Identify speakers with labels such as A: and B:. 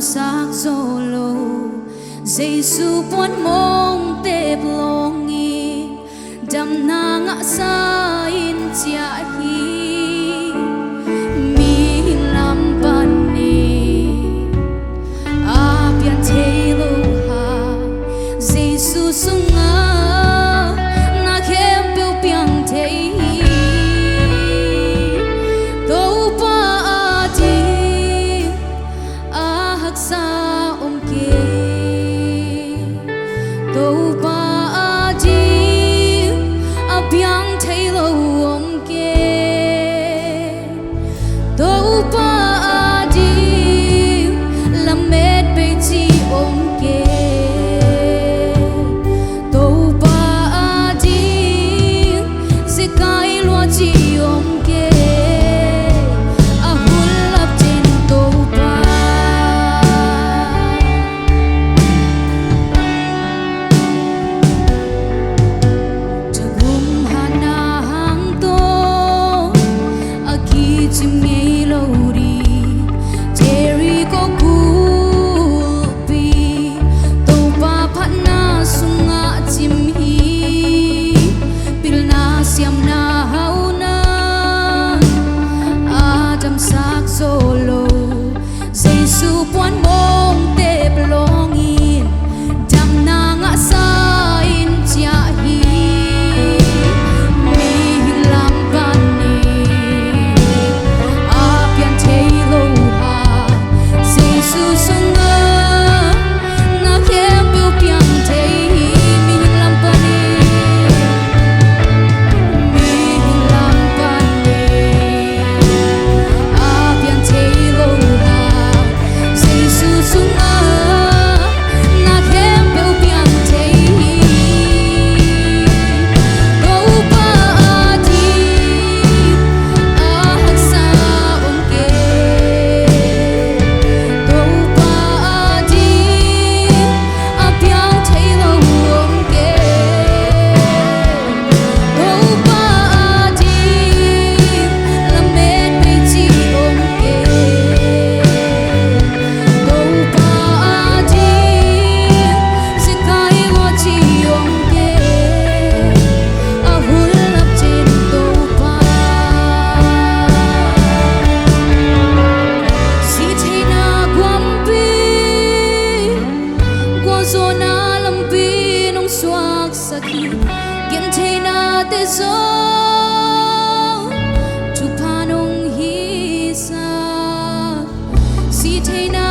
A: sắc solo Giêsu buồn mong tép longi đam na ngã sa in chia hi mi lam ban ni a pian thei lo ha Giêsu sunga na khem piu piang thei do pa di a hak sa ke đâu ba đi biang thấy lâu ông kia đâu ba đi làm mệt bê chi ông kia đâu ba đi sẽ cái lo chi ông kia à hul lấp trên đâu ba chim nghe lâu đi Jerry có cupi tàu ba phát na sung ngã chim hi pil na siam na hau na Adam sak solo Giêsu buồn mong tép longin đam na ngã sa in chia hi Gen thei na te zo tu panong hi sa si thei na